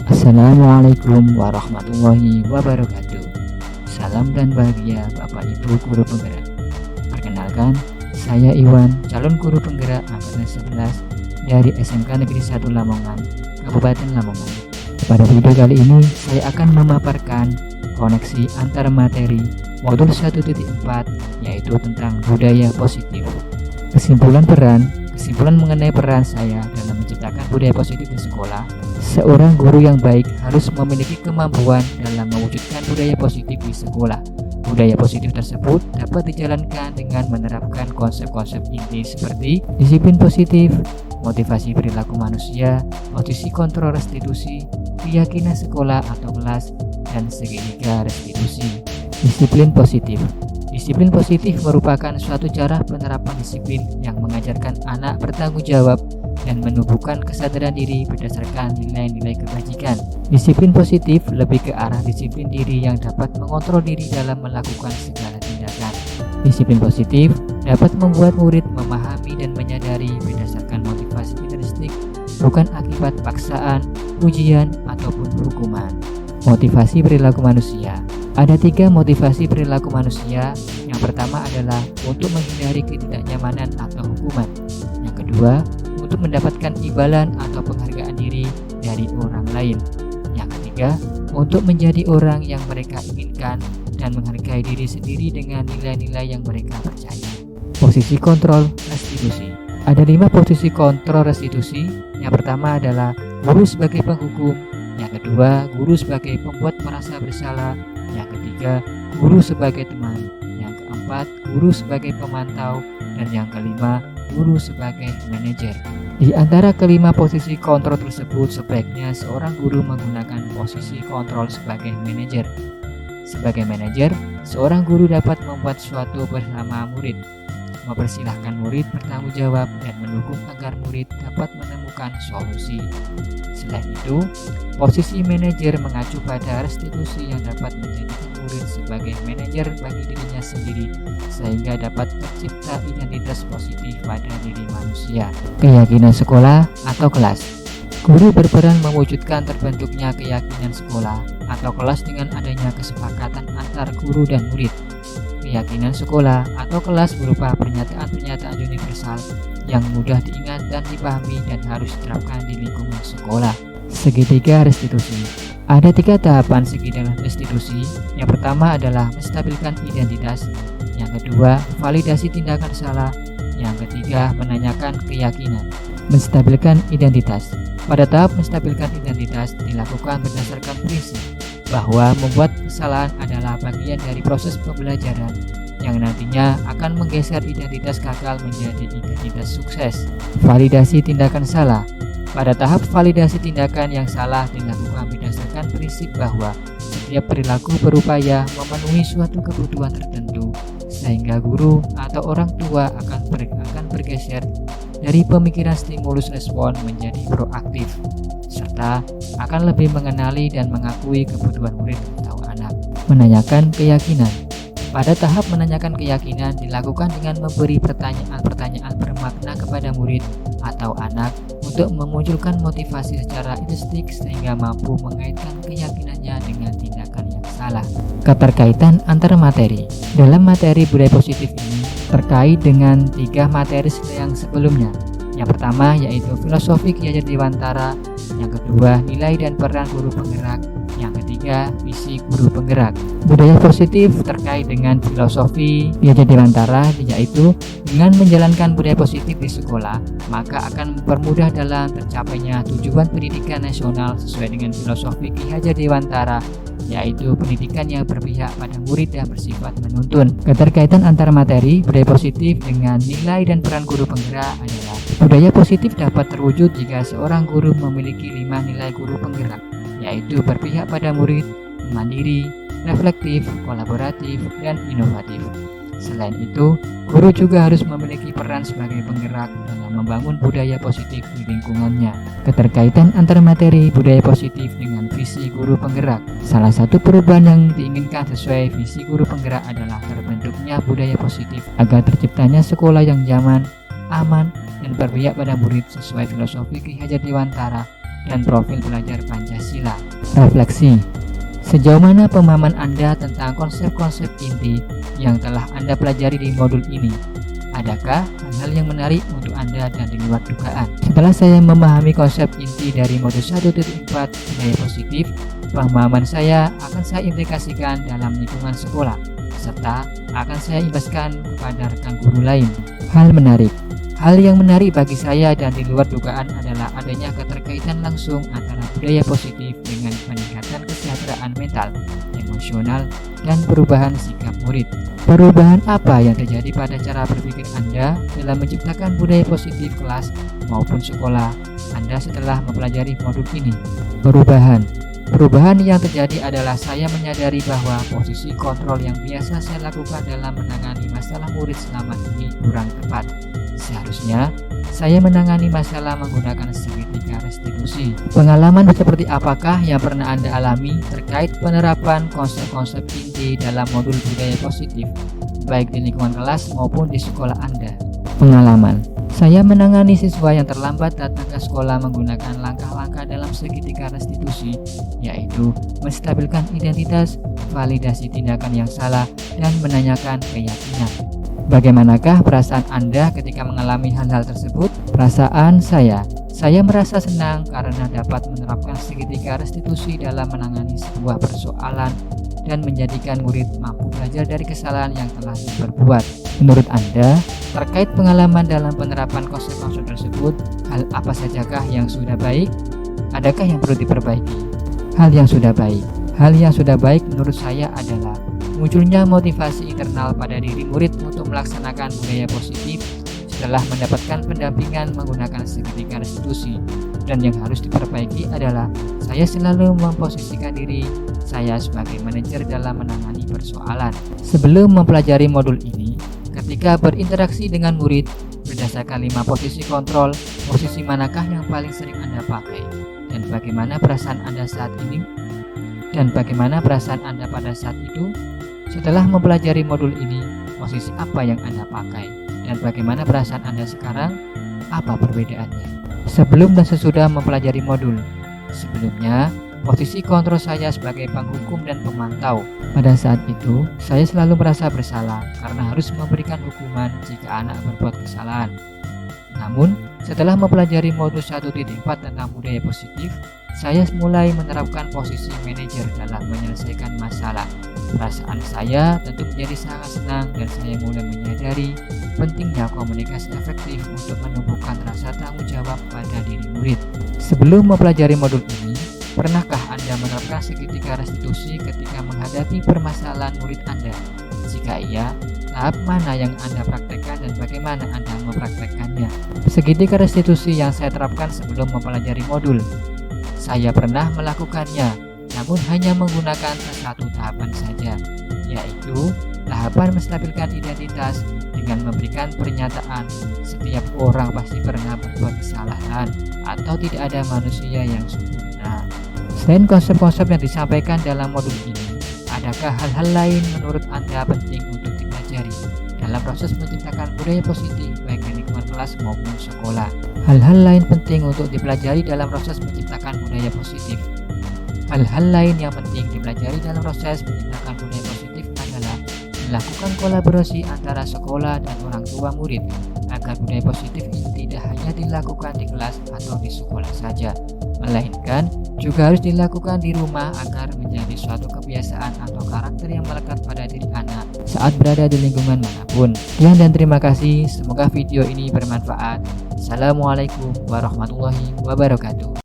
Assalamualaikum warahmatullahi wabarakatuh. Salam dan bahagia Bapak Ibu Guru Penggerak. Perkenalkan, saya Iwan, calon guru penggerak angkatan 11 dari SMK Negeri 1 Lamongan, Kabupaten Lamongan. Pada video kali ini, saya akan memaparkan koneksi antar materi modul 1.4, yaitu tentang budaya positif. Kesimpulan mengenai peran saya dalam menciptakan budaya positif di sekolah. Seorang guru yang baik harus memiliki kemampuan dalam mewujudkan budaya positif di sekolah. Budaya positif tersebut dapat dijalankan dengan menerapkan konsep-konsep inti seperti disiplin positif, motivasi perilaku manusia, posisi kontrol restitusi, keyakinan sekolah atau kelas, dan segitiga restitusi. Disiplin positif merupakan suatu cara penerapan disiplin yang mengajarkan anak bertanggung jawab dan menumbuhkan kesadaran diri berdasarkan nilai-nilai kebajikan. Disiplin positif lebih ke arah disiplin diri yang dapat mengontrol diri dalam melakukan segala tindakan. Disiplin positif dapat membuat murid memahami dan menyadari berdasarkan motivasi intrinsik, bukan akibat paksaan, ujian, ataupun hukuman. Motivasi perilaku manusia. Ada 3 motivasi perilaku manusia. Yang pertama adalah untuk menghindari ketidaknyamanan atau hukuman. Yang kedua, untuk mendapatkan imbalan atau penghargaan diri dari orang lain. Yang ketiga, untuk menjadi orang yang mereka inginkan dan menghargai diri sendiri dengan nilai-nilai yang mereka percaya. Posisi kontrol restitusi. Ada 5 posisi kontrol restitusi. Yang pertama adalah guru sebagai penghukum. Yang kedua, guru sebagai pembuat merasa bersalah. Yang ketiga, guru sebagai teman. Yang keempat, guru sebagai pemantau. Dan yang kelima, guru sebagai manajer. Di antara kelima posisi kontrol tersebut, sebaiknya seorang guru menggunakan posisi kontrol sebagai manajer. Sebagai manajer, seorang guru dapat membuat sesuatu bersama murid, mempersilahkan murid bertanggung jawab, dan mendukung agar murid dapat menemukan solusi. Selain itu, posisi manajer mengacu pada restitusi yang dapat menjadikan murid sebagai manajer bagi dirinya sendiri, sehingga dapat tercipta identitas positif pada diri manusia. Keyakinan sekolah atau kelas. Guru berperan mewujudkan terbentuknya keyakinan sekolah atau kelas dengan adanya kesepakatan antar guru dan murid. Keyakinan sekolah atau kelas berupa pernyataan-pernyataan universal yang mudah diingat dan dipahami dan harus diterapkan di lingkungan sekolah. Segitiga restitusi. Ada 3 tahapan segitiga restitusi. Yang pertama adalah menstabilkan identitas. Yang kedua, validasi tindakan salah. Yang ketiga, menanyakan keyakinan. Menstabilkan identitas. Pada tahap menstabilkan identitas dilakukan berdasarkan prinsip bahwa membuat kesalahan adalah bagian dari proses pembelajaran yang nantinya akan menggeser identitas gagal menjadi identitas sukses. Validasi tindakan salah. Pada tahap validasi tindakan yang salah dilakukan berdasarkan prinsip bahwa setiap perilaku berupaya memenuhi suatu kebutuhan tertentu, sehingga guru atau orang tua akan bergeser dari pemikiran stimulus respon menjadi proaktif, serta akan lebih mengenali dan mengakui kebutuhan murid atau anak. Menanyakan keyakinan. Pada tahap menanyakan keyakinan dilakukan dengan memberi pertanyaan-pertanyaan bermakna kepada murid atau anak untuk memunculkan motivasi secara intrinsik sehingga mampu mengaitkan keyakinannya dengan tindakan yang salah. Keterkaitan antar materi. Dalam materi budaya positif ini terkait dengan 3 materi yang sebelumnya. Yang pertama yaitu filosofi Ki Hajar Dewantara, yang kedua nilai dan peran guru penggerak, yang ketiga visi guru penggerak. Budaya positif terkait dengan filosofi Ki Hajar Dewantara, yaitu dengan menjalankan budaya positif di sekolah maka akan mempermudah dalam tercapainya tujuan pendidikan nasional sesuai dengan filosofi Ki Hajar Dewantara, yaitu pendidikan yang berpihak pada murid dan bersifat menuntun. Keterkaitan antara materi budaya positif dengan nilai dan peran guru penggerak adalah budaya positif dapat terwujud jika seorang guru memiliki 5 nilai guru penggerak, yaitu berpihak pada murid, mandiri, reflektif, kolaboratif, dan inovatif. Selain itu, guru juga harus memiliki peran sebagai penggerak dalam membangun budaya positif di lingkungannya. Keterkaitan antara materi budaya positif dengan visi guru penggerak. Salah satu perubahan yang diinginkan sesuai visi guru penggerak adalah terbentuknya budaya positif agar terciptanya sekolah yang nyaman, aman, dan berpihak pada murid sesuai filosofi Ki Hajar Dewantara dan profil belajar Pancasila. Refleksi. Sejauh mana pemahaman Anda tentang konsep-konsep inti yang telah Anda pelajari di modul ini? Adakah hal-hal yang menarik untuk Anda dan di luar dugaan? Setelah saya memahami konsep inti dari modul 1.4 budaya positif, pemahaman saya akan saya implikasikan dalam lingkungan sekolah, serta akan saya imbaskan kepada rekan guru lain. Hal yang menarik bagi saya dan di luar dugaan adalah adanya keterkaitan langsung antara budaya positif dengan peningkatan kesejahteraan mental, emosional, dan perubahan sikap murid. Perubahan apa yang terjadi pada cara berpikir Anda dalam menciptakan budaya positif kelas maupun sekolah Anda setelah mempelajari modul ini? Perubahan yang terjadi adalah saya menyadari bahwa posisi kontrol yang biasa saya lakukan dalam menangani masalah murid selama ini kurang tepat. Seharusnya saya menangani masalah menggunakan segitiga restitusi. Pengalaman seperti apakah yang pernah Anda alami terkait penerapan konsep-konsep inti dalam modul budaya positif, baik di lingkungan kelas maupun di sekolah Anda? Pengalaman. Saya menangani siswa yang terlambat datang ke sekolah menggunakan langkah-langkah dalam segitiga restitusi, yaitu menstabilkan identitas, validasi tindakan yang salah, dan menanyakan keyakinan. Bagaimanakah perasaan Anda ketika mengalami hal-hal tersebut? Perasaan saya merasa senang karena dapat menerapkan segitiga restitusi dalam menangani sebuah persoalan dan menjadikan murid mampu belajar dari kesalahan yang telah diperbuat. Menurut Anda, terkait pengalaman dalam penerapan konsep-konsep tersebut, hal apa sajakah yang sudah baik? Adakah yang perlu diperbaiki? Hal yang sudah baik menurut saya adalah munculnya motivasi internal pada diri murid untuk melaksanakan budaya positif setelah mendapatkan pendampingan menggunakan segitiga restitusi. Dan yang harus diperbaiki adalah saya selalu memposisikan diri saya sebagai manajer dalam menangani persoalan. Sebelum mempelajari modul ini, ketika berinteraksi dengan murid, berdasarkan 5 posisi kontrol, posisi manakah yang paling sering Anda pakai? Dan bagaimana perasaan Anda saat ini? Dan bagaimana perasaan Anda pada saat itu? Setelah mempelajari modul ini, posisi apa yang Anda pakai? Dan bagaimana perasaan Anda sekarang? Apa perbedaannya? Sebelum dan sesudah mempelajari modul. Sebelumnya, posisi kontrol saya sebagai penghukum dan pemantau. Pada saat itu, saya selalu merasa bersalah karena harus memberikan hukuman jika anak berbuat kesalahan. Namun, setelah mempelajari modul 1.4 tentang budaya positif, saya mulai menerapkan posisi manajer dalam menyelesaikan masalah. Perasaan saya tentu menjadi sangat senang dan saya mulai menyadari pentingnya komunikasi efektif untuk menumbuhkan rasa tanggung jawab pada diri murid. Sebelum mempelajari modul ini, pernahkah Anda menerapkan segitiga restitusi ketika menghadapi permasalahan murid Anda? Jika iya, tahap mana yang Anda praktekkan dan bagaimana Anda mempraktekkannya? Segitiga restitusi yang saya terapkan sebelum mempelajari modul. Saya pernah melakukannya, namun hanya menggunakan satu tahapan saja, yaitu tahapan menstabilkan identitas dengan memberikan pernyataan setiap orang pasti pernah berbuat kesalahan atau tidak ada manusia yang sempurna. Selain konsep-konsep yang disampaikan dalam modul ini, adakah hal-hal lain menurut Anda penting untuk dipelajari dalam proses menciptakan budaya positif baik di lingkungan kelas maupun sekolah? Hal-hal lain penting untuk dipelajari dalam proses menciptakan budaya positif. Hal-hal lain yang penting dipelajari dalam proses menciptakan budaya positif adalah melakukan kolaborasi antara sekolah dan orang tua murid agar budaya positif ini tidak hanya dilakukan di kelas atau di sekolah saja, melainkan juga harus dilakukan di rumah agar menjadi suatu kebiasaan atau karakter yang melekat pada diri anak saat berada di lingkungan manapun. Sekian dan terima kasih, semoga video ini bermanfaat. Assalamualaikum warahmatullahi wabarakatuh.